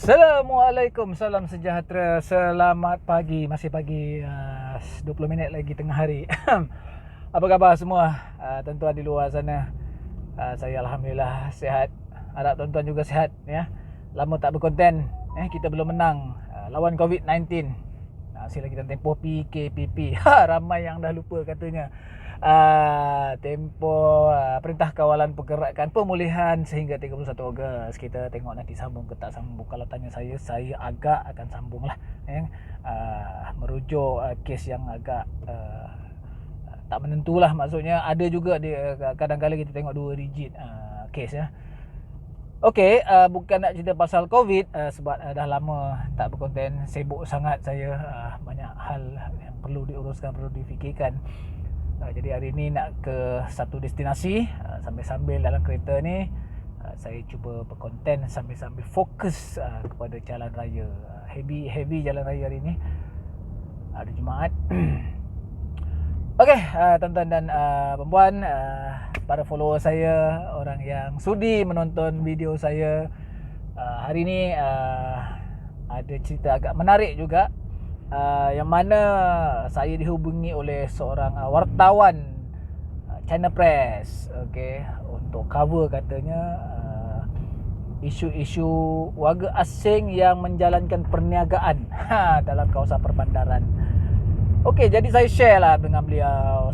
Assalamualaikum, salam sejahtera, selamat pagi. Masih pagi, 20 minit lagi tengah hari. Apa khabar semua? Tuan-tuan di luar sana. Saya Alhamdulillah sihat. Harap tuan-tuan juga sihat ya. Lama tak berkonten, kita belum menang lawan COVID-19. Sila kita tempoh PKPP. Ramai yang dah lupa katanya. Tempoh Perintah Kawalan Pergerakan Pemulihan sehingga 31 Ogos. Kita tengok nanti sambung ke tak sambung. Kalau tanya saya agak akan sambung lah. Merujuk kes yang agak tak menentulah, maksudnya ada juga kadang-kadang kita tengok dua digit kes ya. Okey, bukan nak cerita pasal COVID sebab dah lama tak berkonten, sibuk sangat saya, banyak hal yang perlu diuruskan, perlu difikirkan. Jadi hari ni nak ke satu destinasi, sambil-sambil dalam kereta ni saya cuba berkonten sambil-sambil fokus kepada jalan raya. Heavy jalan raya hari ni. Ada Jumaat. Okey, tuan-tuan dan perempuan, para follower saya, orang yang sudi menonton video saya, hari ni ada cerita agak menarik juga, yang mana saya dihubungi oleh seorang wartawan China Press, okey, untuk cover katanya isu-isu warga asing yang menjalankan perniagaan dalam kawasan perbandaran. Okey, jadi saya share lah dengan beliau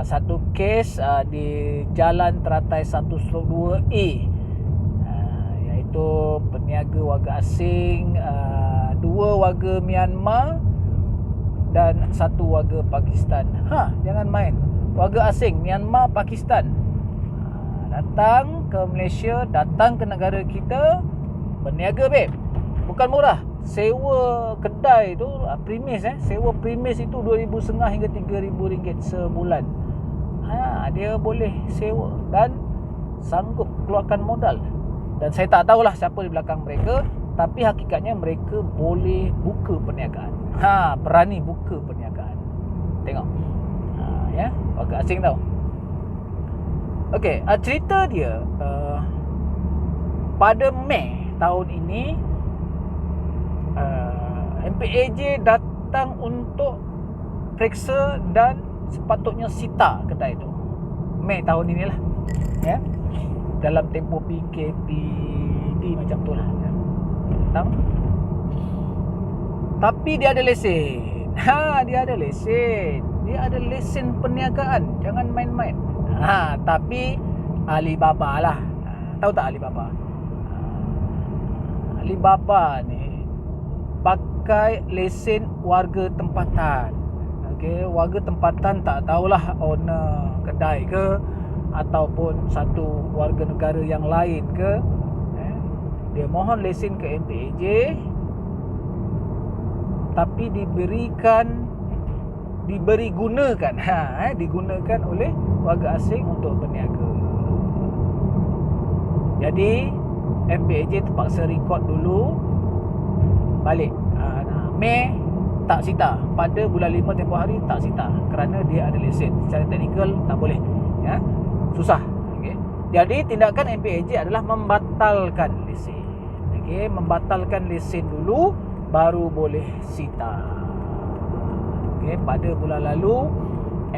satu kes di Jalan Teratai 1/2A, iaitu peniaga warga asing, 2 warga Myanmar dan 1 warga Pakistan. Jangan main. Warga asing Myanmar, Pakistan datang ke Malaysia, datang ke negara kita berniaga, babe. Bukan murah. Sewa kedai tu premis sewa premis itu RM2,500 hingga RM3,000 sebulan. Dia boleh sewa dan sanggup keluarkan modal. Dan saya tak tahulah siapa di belakang mereka, tapi hakikatnya mereka boleh buka perniagaan. Berani buka perniagaan. Tengok. Ya, warga asing tau. Okey, cerita dia pada Mei tahun ini, MPAJ datang untuk periksa dan sepatutnya sita kedai tu. Mei tahun inilah, ya. Dalam tempoh PKPD macam tu lah, ya. Datang. Tapi dia ada lesen. Dia ada lesen. Dia ada lesen perniagaan. Jangan main-main. Tapi Alibaba lah. Tahu tak Alibaba? Alibaba ni pakai lesen warga tempatan. Okey, warga tempatan, tak tahulah owner kedai ke ataupun satu warga negara yang lain ke. Dia mohon lesen ke MPAJ, tapi digunakan oleh warga asing untuk berniaga. Jadi MPAJ terpaksa rekod dulu balik. Mei tak sita, pada bulan 5 tempoh hari tak sita kerana dia ada lesen. Secara teknikal tak boleh, ya. Susah. Okey. Jadi tindakan MPAJ adalah membatalkan lesen. Okey, membatalkan lesen dulu baru boleh sita. Okey, pada bulan lalu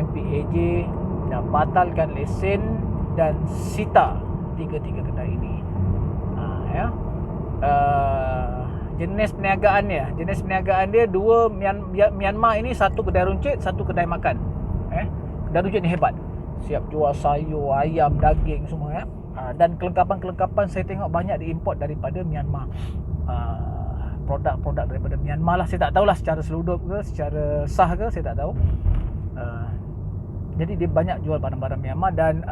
MPAJ dah batalkan lesen dan sita 3 kedai ini. Ya. Jenis perniagaan dia 2 Myanmar ini, 1 kedai runcit, 1 kedai makan. Kedai runcit ni hebat. Siap jual sayur, ayam, daging semua, ya. Dan kelengkapan saya tengok banyak diimport daripada Myanmar. Produk-produk daripada Myanmar lah. Saya tak tahulah secara seludup ke, secara sah ke, saya tak tahu. Jadi dia banyak jual barang-barang Myanmar dan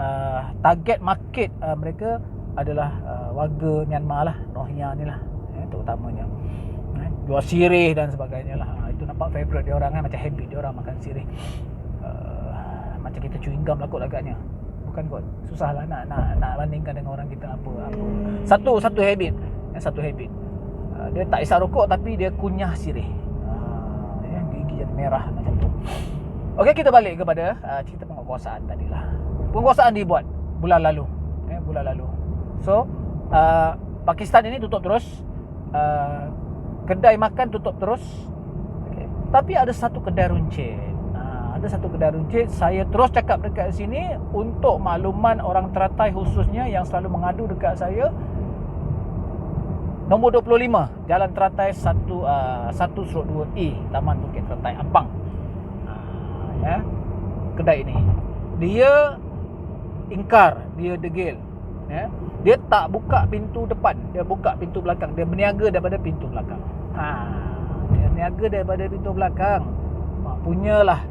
target market mereka adalah warga Myanmar lah, Rohingya ni lah, terutamanya. Jual sirih dan sebagainya lah. Itu nampak favourite dia orang kan, macam habit dia orang makan sirih. Macam kita chewing gum lah kot agaknya. Bukan kot. Susah lah nak bandingkan dengan orang kita apa. Satu habit. Satu habit. Dia tak isap rokok tapi dia kunyah sirih. Gigi yang merah macam tu. Okey, kita balik kepada cerita penguasaan tadilah. Penguasaan dibuat bulan lalu. So Pakistan ini tutup terus. kedai makan tutup terus. Okay. Tapi ada satu kedai runcit. Saya terus cakap dekat sini untuk makluman orang teratai khususnya yang selalu mengadu dekat saya. Nombor 25 Jalan Teratai 1/2E Taman Bukit Teratai Ampang. Ya. Kedai ini dia ingkar, dia degil, ya. Dia tak buka pintu depan, dia buka pintu belakang. Dia berniaga daripada pintu belakang. Dia berniaga daripada pintu belakang. Punyalah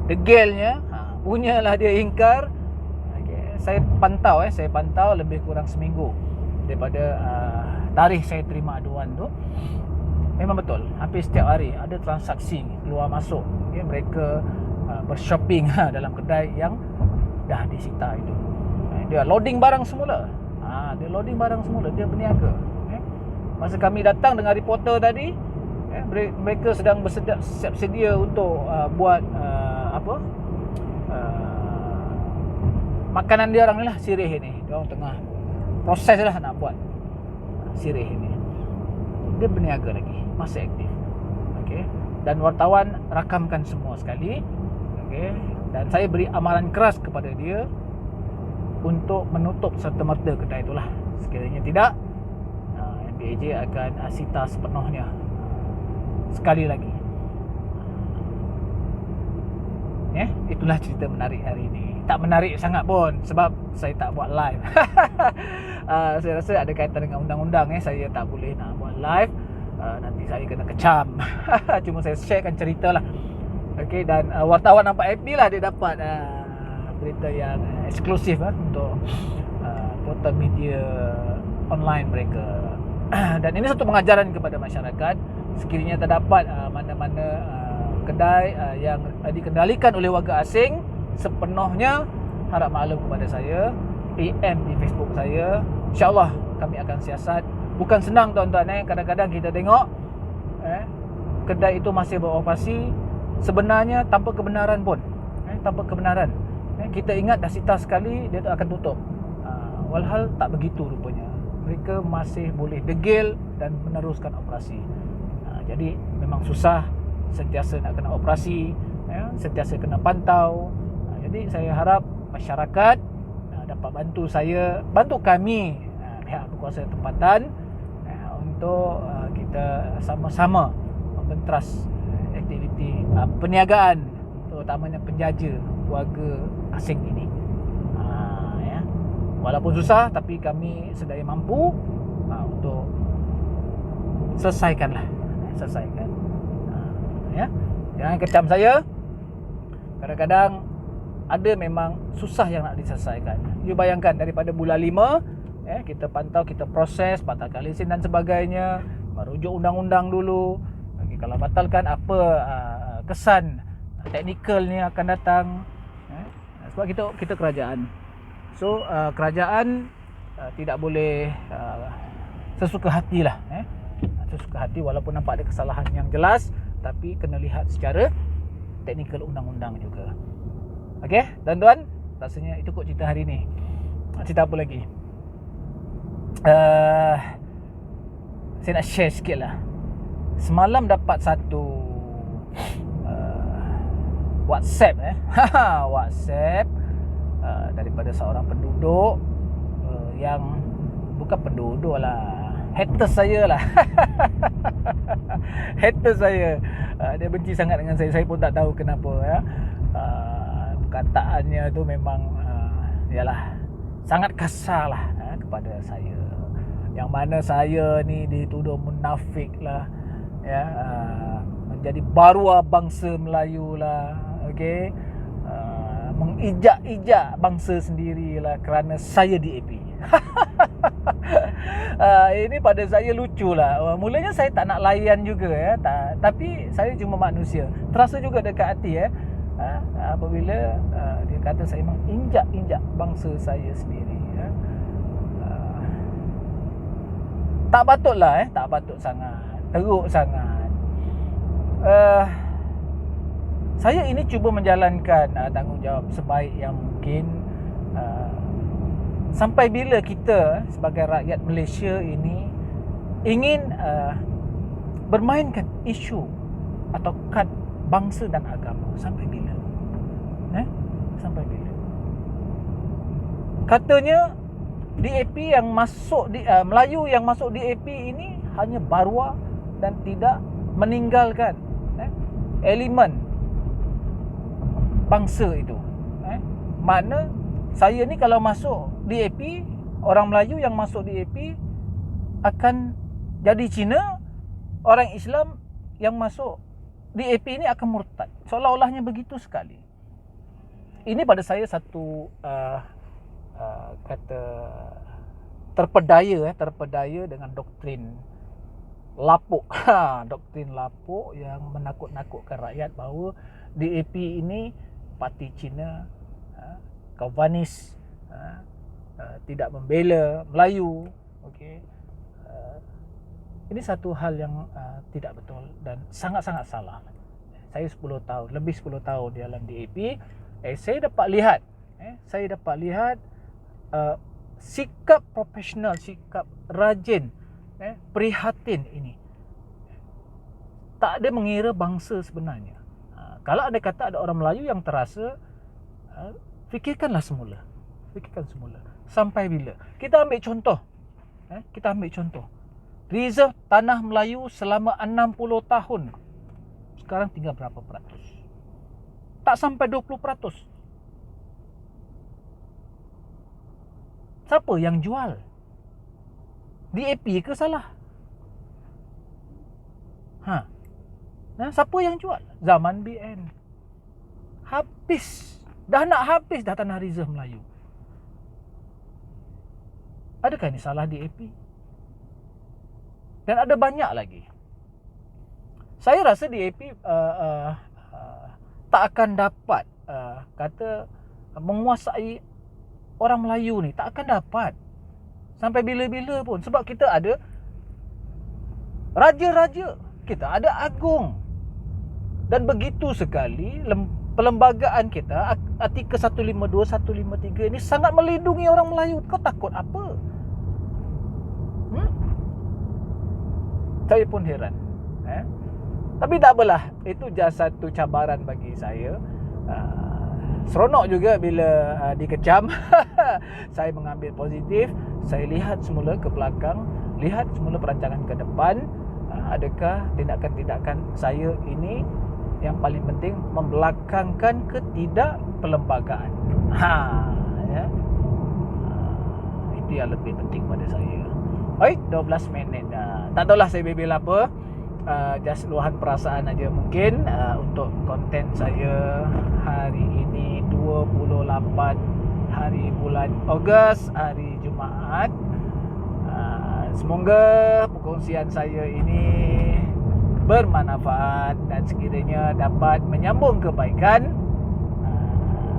degilnya, punyalah dia ingkar. Okay. Saya pantau lebih kurang seminggu daripada tarikh saya terima aduan tu. Memang betul, hampir setiap hari ada transaksi keluar masuk. Okay, mereka bershopping dalam kedai yang dah disita itu. Dia loading barang semula. Dia berniaga. Okay. Masa kami datang dengan reporter tadi, mereka sedang bersiap sedia untuk buat makanan dia orang ni lah, sirih ni. Dia orang tengah proses lah nak buat sirih ini. Dia berniaga lagi, masih aktif. Okey. Dan wartawan rakamkan semua sekali. Okey. Dan saya beri amaran keras kepada dia untuk menutup serta-merta kedai itulah. Sekiranya tidak, MBAJ akan sita sepenuhnya. Sekali lagi. Itulah cerita menarik hari ini. Tak menarik sangat pun sebab saya tak buat live. Saya rasa ada kaitan dengan undang-undang. Saya tak boleh nak buat live. Nanti saya kena kecam. Cuma saya sharekan cerita lah. Okay, dan wartawan nampak happy lah dia dapat berita yang eksklusif untuk portal media online mereka. Dan ini satu pengajaran kepada masyarakat. Sekiranya terdapat mana-mana kedai yang dikendalikan oleh warga asing, sepenuhnya harap maklum kepada saya, PM di Facebook saya. InsyaAllah kami akan siasat. Bukan senang tuan-tuan. Kadang-kadang kita tengok kedai itu masih beroperasi sebenarnya tanpa kebenaran pun. Tanpa kebenaran. Kita ingat dah sita sekali, dia akan tutup. Walhal tak begitu rupanya. Mereka masih boleh degil dan meneruskan operasi. Jadi memang susah, sentiasa nak kena operasi, sentiasa kena pantau. Jadi saya harap masyarakat dapat bantu saya, bantu kami pihak berkuasa tempatan untuk kita sama-sama membenteras aktiviti perniagaan, terutamanya penjaja warga asing ini. Walaupun susah, tapi kami sedaya mampu untuk selesaikan. Jangan kecam saya. Kadang-kadang ada memang susah yang nak diselesaikan. You bayangkan daripada bulan 5 kita pantau, kita proses batalkan lesen dan sebagainya, merujuk undang-undang dulu. Kalau batalkan, apa kesan teknikal ni akan datang. Sebab kita kerajaan. So kerajaan tidak boleh sesuka hatilah. Sesuka hati walaupun nampak ada kesalahan yang jelas, tapi kena lihat secara teknikal undang-undang juga. Okey, tuan-tuan, rasanya itu kot cerita hari ni. Cerita apa lagi? Saya nak share sikit lah. Semalam dapat satu WhatsApp WhatsApp daripada seorang penduduk yang bukan penduduk lah, hater saya lah. Hater saya. Dia benci sangat dengan saya. Saya pun tak tahu kenapa. Perkataannya tu memang yalah, sangat kasar lah kepada saya. Yang mana saya ni dituduh munafik lah, menjadi baruah bangsa Melayu lah. Okay, mengijak-ijak bangsa sendirilah kerana saya di AP. Ini pada saya lucu lah. Mulanya saya tak nak layan juga tapi saya cuma manusia. Terasa juga dekat hati apabila dia kata saya menginjak-injak bangsa saya sendiri. Tak patutlah tak patut sangat. Teruk sangat. Saya ini cuba menjalankan tanggungjawab sebaik yang mungkin. Sampai bila kita sebagai rakyat Malaysia ini ingin bermainkan isu atau kad bangsa dan agama. Sampai bila? Sampai bila? Katanya DAP yang masuk Melayu yang masuk DAP ini hanya barua dan tidak meninggalkan elemen bangsa itu. Makna saya ni kalau masuk DAP, orang Melayu yang masuk DAP akan jadi Cina, orang Islam yang masuk DAP ini akan murtad. Seolah-olahnya begitu sekali. Ini pada saya satu kata terpedaya dengan doktrin lapuk. Doktrin lapuk yang menakut-nakutkan rakyat bahawa DAP ini parti Cina, Kauvanis, tidak membela Melayu. Okey. Ini satu hal yang tidak betul dan sangat-sangat salah. Saya 10 tahun, lebih 10 tahun di dalam DAP, saya dapat lihat sikap profesional, sikap rajin, prihatin ini. Tak ada mengira bangsa sebenarnya. Kalau ada kata ada orang Melayu yang terasa, fikirkan semula. Sampai bila? Kita ambil contoh. Reserve tanah Melayu selama 60 tahun. Sekarang tinggal berapa peratus? Tak sampai 20%. Siapa yang jual? DAP ke salah? Siapa yang jual? Zaman BN. Habis. Dah nak habis dah tanah reserve Melayu. Adakah ini salah DAP? Dan ada banyak lagi. Saya rasa DAP tak akan dapat kata menguasai orang Melayu ni. Tak akan dapat. Sampai bila-bila pun. Sebab kita ada raja-raja. Kita ada agung. Dan begitu sekali perlembagaan kita, artikel 152, 153 ini sangat melindungi orang Melayu. Kau takut apa? Saya pun heran. Tapi tak apalah, itu just satu cabaran bagi saya. Seronok juga bila dikecam. Saya mengambil positif. Saya lihat semula ke belakang, lihat semula perancangan ke depan. Adakah tindakan-tindakan saya ini yang paling penting membelakangkan ketidakperlembagaan. Itu yang lebih penting pada saya. Baik, 12 minit dah. Tak tahulah saya bebel apa. Just luahan perasaan aja mungkin untuk konten saya hari ini 28 hari bulan Ogos, hari Jumaat. Semoga perkongsian saya ini bermanfaat dan sekiranya dapat menyambung kebaikan.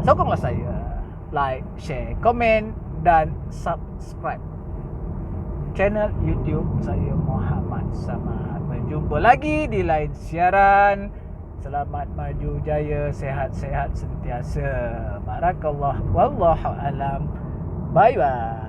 Sokonglah saya, like, share, komen dan subscribe channel YouTube saya Muhammad Samad. Berjumpa lagi di lain siaran. Selamat maju jaya, sehat-sehat sentiasa. Barakallah, wallahu alam. Bye bye.